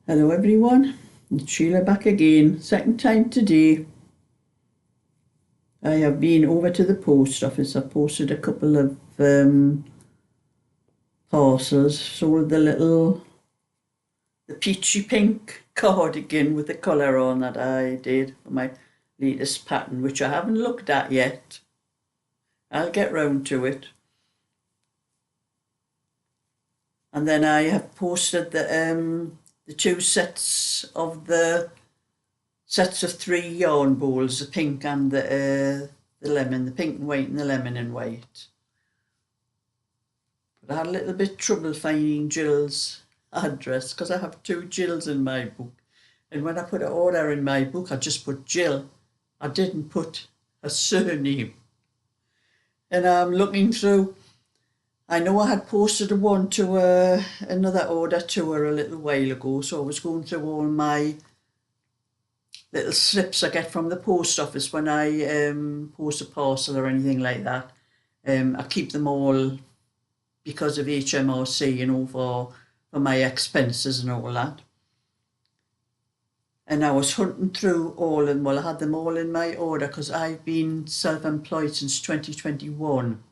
Hello everyone, it's Sheila back again, second time today. I have been over to the post office. I posted a couple of parcels, sold the peachy pink cardigan with the colour on that I did for my latest pattern, which I haven't looked at yet. I'll get round to it. And then I have posted the two sets of the sets of 3 yarn balls, the pink and the lemon, the pink and white and the lemon and white. But I had a little bit trouble finding Jill's address because I have 2 Jills in my book. And when I put an order in my book, I just put Jill. I didn't put a surname. And I'm looking through. I know I had posted one to another order to her a little while ago, so I was going through all my little slips I get from the post office when I post a parcel or anything like that. I keep them all because of HMRC, you know, for my expenses and all that. And I was hunting through all of them. Well, I had them all in my order because I've been self-employed since 2021.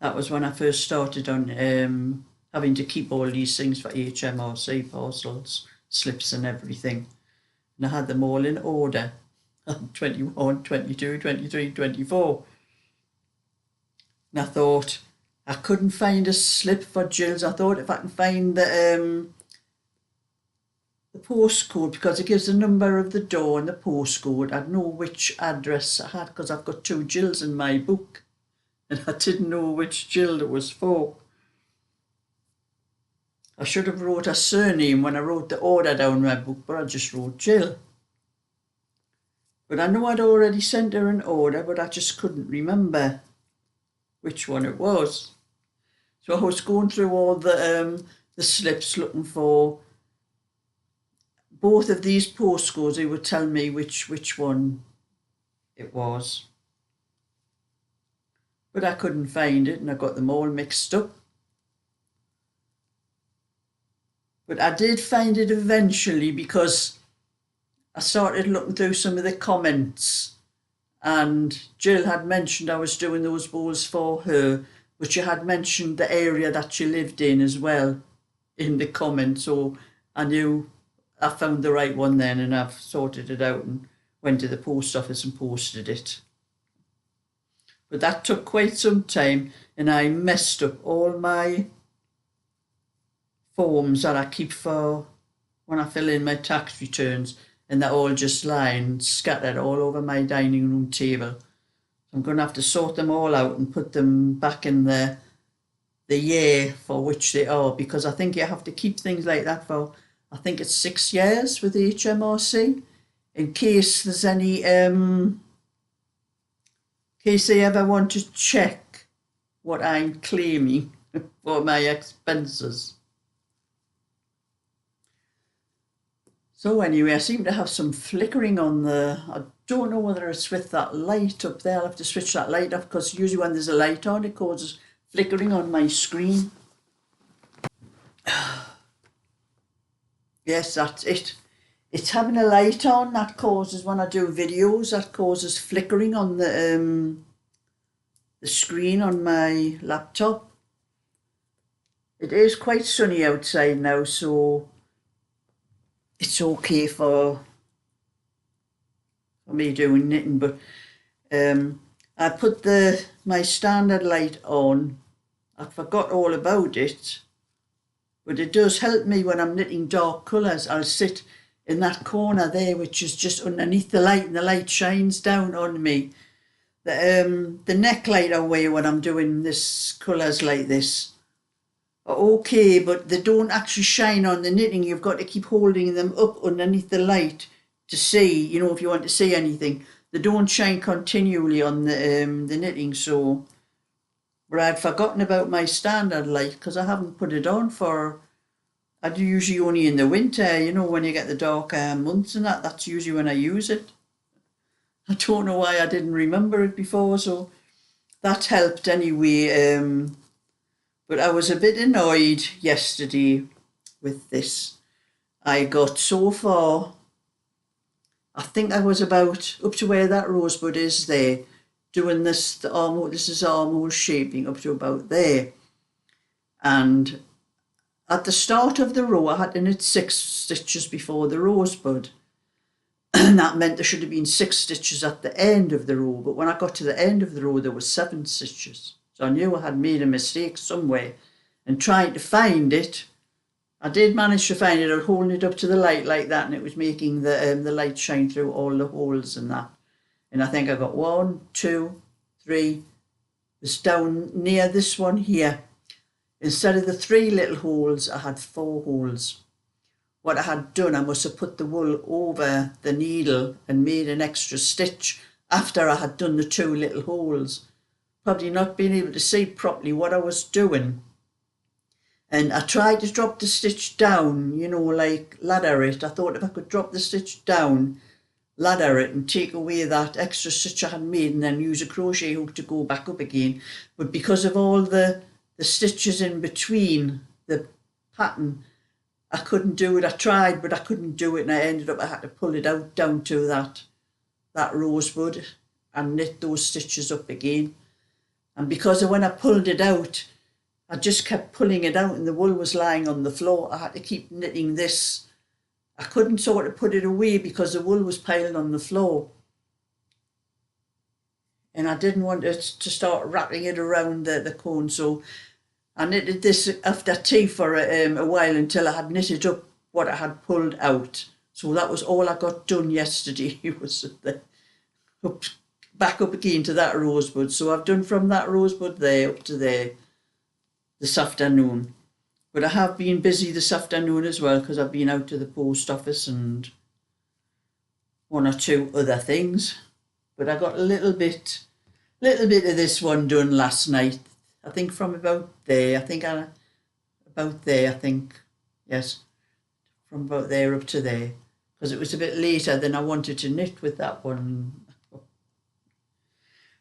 That was when I first started on having to keep all these things for HMRC parcels, slips and everything. And I had them all in order, 21, 22, 23, 24. And I thought, I couldn't find a slip for Jill's. I thought if I can find the postcode, because it gives the number of the door and the postcode, I'd know which address I had, because I've got 2 Jills in my book. And I didn't know which Jill it was for. I should have wrote a surname when I wrote the order down in my book, but I just wrote Jill. But I know I'd already sent her an order, but I just couldn't remember which one it was. So I was going through all the slips looking for both of these postcodes. They would tell me which one it was. But I couldn't find it and I got them all mixed up. But I did find it eventually because I started looking through some of the comments, and Jill had mentioned I was doing those bowls for her, but she had mentioned the area that she lived in as well in the comments, so I knew I found the right one then, and I've sorted it out and went to the post office and posted it. But that took quite some time, and I messed up all my forms that I keep for when I fill in my tax returns, and they're all just lying scattered all over my dining room table. I'm going to have to sort them all out and put them back in the year for which they are, because I think you have to keep things like that for, I think it's 6 years with the HMRC, in case there's any case they ever want to check what I'm claiming for my expenses. So anyway, I seem to have some flickering on I don't know whether it's with that light up there. I'll have to switch that light off, because usually when there's a light on, it causes flickering on my screen. Yes, that's it. It's having a light on that causes, when I do videos, that causes flickering on the screen on my laptop. It is quite sunny outside now, so it's okay for me doing knitting. But I put my standard light on. I forgot all about it, but it does help me when I'm knitting dark colours. I'll sit in that corner there, which is just underneath the light, and the light shines down on me. The neck light I wear when I'm doing this colours like this are okay, but they don't actually shine on the knitting. You've got to keep holding them up underneath the light to see, you know, if you want to see anything. They don't shine continually on the knitting. So, but I'd forgotten about my standard light because I haven't put it on for, I do usually only in the winter, you know, when you get the darker months and that's usually when I use it. I don't know why I didn't remember it before, so that helped anyway. But I was a bit annoyed yesterday with this. I got so far, I think I was about up to where that rosebud is there, doing this, this is armhole shaping up to about there. And at the start of the row, I had to knit 6 stitches before the rosebud. And that meant there should have been 6 stitches at the end of the row. But when I got to the end of the row, there were 7 stitches. So I knew I had made a mistake somewhere. And trying to find it, I did manage to find it. I was holding it up to the light like that, and it was making the light shine through all the holes and that. And I think I got 1, 2, 3. It's down near this one here. Instead of the 3 little holes, I had 4 holes. What I had done, I must have put the wool over the needle and made an extra stitch after I had done the 2 little holes. Probably not being able to see properly what I was doing. And I tried to drop the stitch down, you know, like ladder it. I thought if I could drop the stitch down, ladder it and take away that extra stitch I had made and then use a crochet hook to go back up again. But because of all the stitches in between the pattern, I couldn't do it. I tried, but I couldn't do it, and I ended up, I had to pull it out down to that rosebud and knit those stitches up again. And because of when I pulled it out, I just kept pulling it out and the wool was lying on the floor. I had to keep knitting this. I couldn't sort of put it away because the wool was piled on the floor. And I didn't want it to start wrapping it around the cone. So I knitted this after tea for a while until I had knitted up what I had pulled out. So that was all I got done yesterday. It was back up again to that rosebud. So I've done from that rosebud there up to there this afternoon. But I have been busy this afternoon as well because I've been out to the post office and 1 or 2 other things. But I got a little bit of this one done last night. I think from about there. Yes, from about there up to there. Because it was a bit later than I wanted to knit with that one.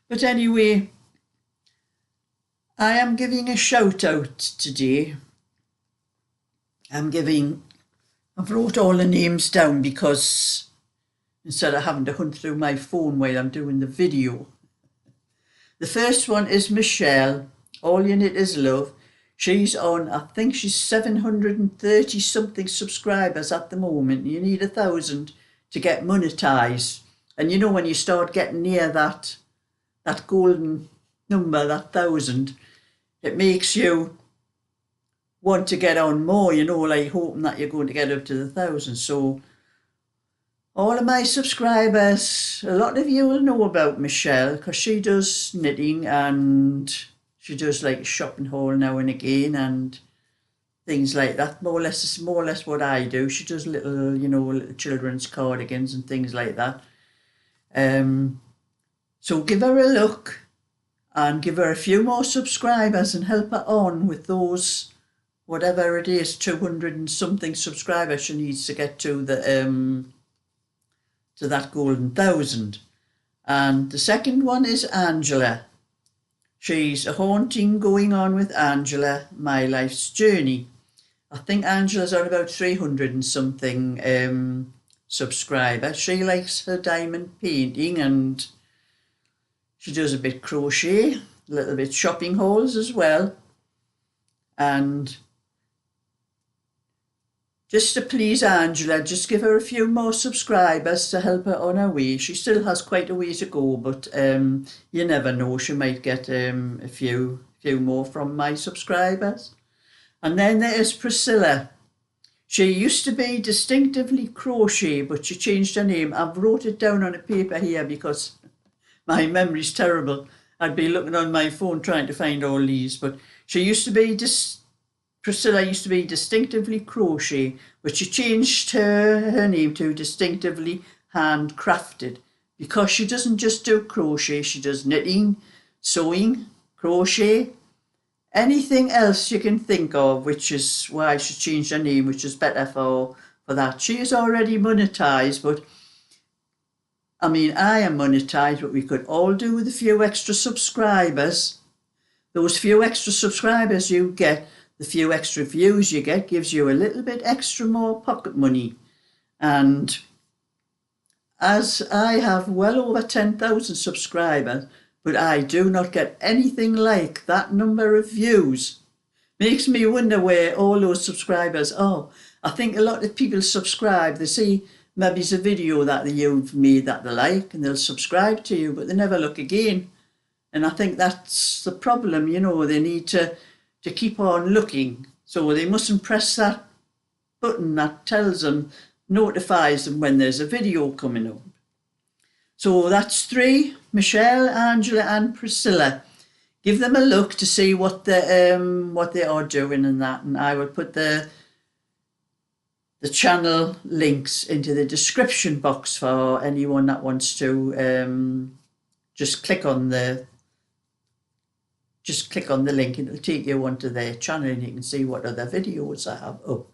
But anyway, I am giving a shout out today. I've wrote all the names down because instead of having to hunt through my phone while I'm doing the video. The first one is Michelle. All You Knit Is Love. She's on, I think she's 730 something subscribers at the moment. You need 1,000 to get monetized. And you know when you start getting near that golden number, that 1,000, it makes you want to get on more, you know, like hoping that you're going to get up to the 1,000. So all of my subscribers, a lot of you will know about Michelle because she does knitting and she does like a shopping haul now and again and things like that. More or less what I do. She does little, you know, little children's cardigans and things like that. So give her a look and give her a few more subscribers and help her on with those, whatever it is, 200 and something subscribers she needs to get to the to that golden 1,000. And the second one is Angela. She's a haunting going on with Angela, My Life's Journey. I think Angela's on about 300 and something subscribers. She likes her diamond painting and she does a bit crochet, a little bit shopping hauls as well. And just to please Angela, just give her a few more subscribers to help her on her way. She still has quite a way to go, but you never know. She might get a few more from my subscribers. And then there is Priscilla. She used to be Distinctively Crochet, but she changed her name. I've wrote it down on a paper here because my memory's terrible. I'd be looking on my phone trying to find all these. But she used to be Priscilla used to be Distinctively Crochet, but she changed her name to Distinctively Handcrafted because she doesn't just do crochet, she does knitting, sewing, crochet, anything else you can think of, which is why she changed her name, which is better for that. She is already monetized, but I mean, I am monetized, but we could all do with a few extra subscribers. Those few extra subscribers you get, the few extra views you get gives you a little bit extra more pocket money. And as I have well over 10,000 subscribers, but I do not get anything like that number of views, makes me wonder where all those subscribers are. I think a lot of people subscribe, they see maybe it's a video that you've made that they like, and they'll subscribe to you, but they never look again. And I think that's the problem, you know. They need to keep on looking. So they mustn't press that button that tells them, notifies them when there's a video coming up. So that's 3, Michelle, Angela and Priscilla. Give them a look to see what they are doing and that, and I will put the channel links into the description box for anyone that wants to just click on the link and it'll take you onto their channel and you can see what other videos I have up.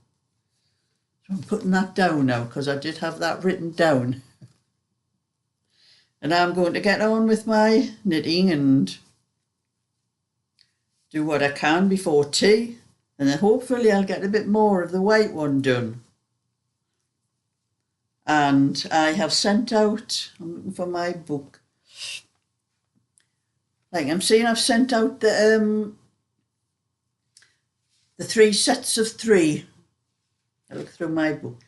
So I'm putting that down now because I did have that written down. And I'm going to get on with my knitting and do what I can before tea, and then hopefully I'll get a bit more of the white one done. And I have sent out, I'm looking for my book. Like I'm saying, I've sent out the 3 sets of 3. I look through my book.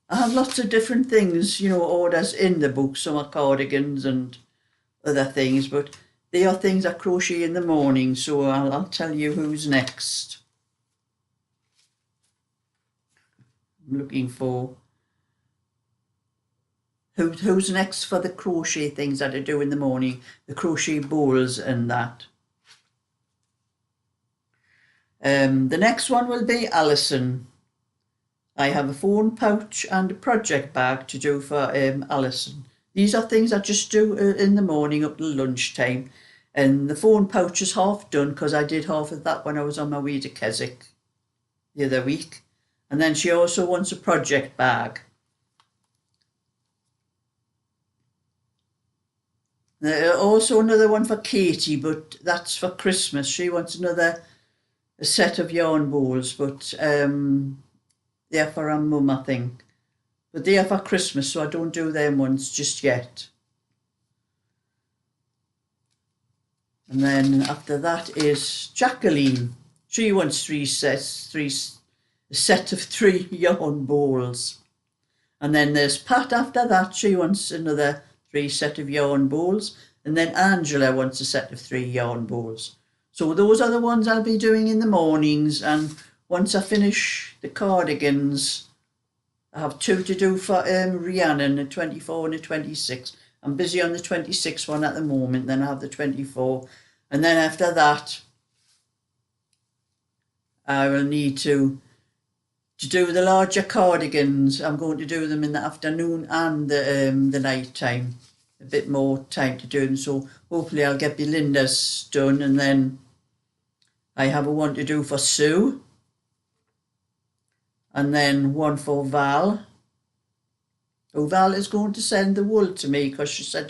I have lots of different things, you know, orders in the book. Some are cardigans and other things, but they are things I crochet in the morning, so I'll tell you who's next. I'm looking for who's next for the crochet things that I do in the morning, the crochet bowls and that. The next one will be Alison. I have a phone pouch and a project bag to do for Alison. These are things I just do in the morning up to lunchtime. And the phone pouch is half done because I did half of that when I was on my way to Keswick the other week. And then she also wants a project bag. Also another one for Katie, but that's for Christmas. She wants a set of yarn bowls, but they're for her mum, I think. But they are for Christmas, so I don't do them ones just yet. And then after that is Jacqueline. She wants a set of 3 yarn bowls. And then there's Pat after that. She wants another 3 set of yarn bowls. And then Angela wants a set of 3 yarn bowls. So those are the ones I'll be doing in the mornings. And once I finish the cardigans, I have 2 to do for Rhiannon, the 24 and the 26. I'm busy on the 26 one at the moment, then I have the 24. And then after that, I will need to do the larger cardigans. I'm going to do them in the afternoon and the night time. A bit more time to do them. So hopefully I'll get Belinda's done, and then I have a one to do for Sue. And then one for Val. Oh, Val is going to send the wool to me because she said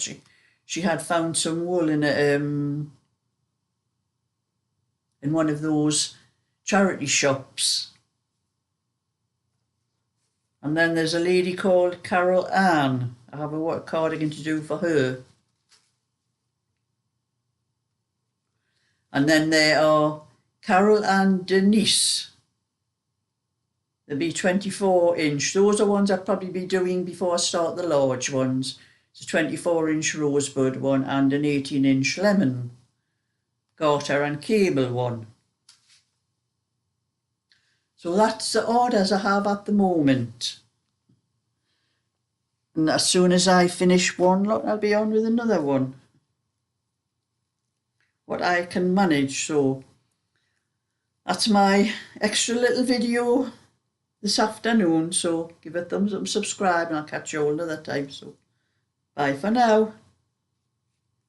she had found some wool in one of those charity shops. And then there's a lady called Carol Ann. I have a cardigan to do for her. And then there are Carol and Denise. They'll be 24 inch. Those are ones I'll probably be doing before I start the large ones. It's a 24 inch rosebud one and an 18 inch lemon garter and cable one. So that's the orders I have at the moment. And as soon as I finish one lot, I'll be on with another one. What I can manage. So that's my extra little video this afternoon. So give a thumbs up and subscribe, and I'll catch you all another time. So bye for now.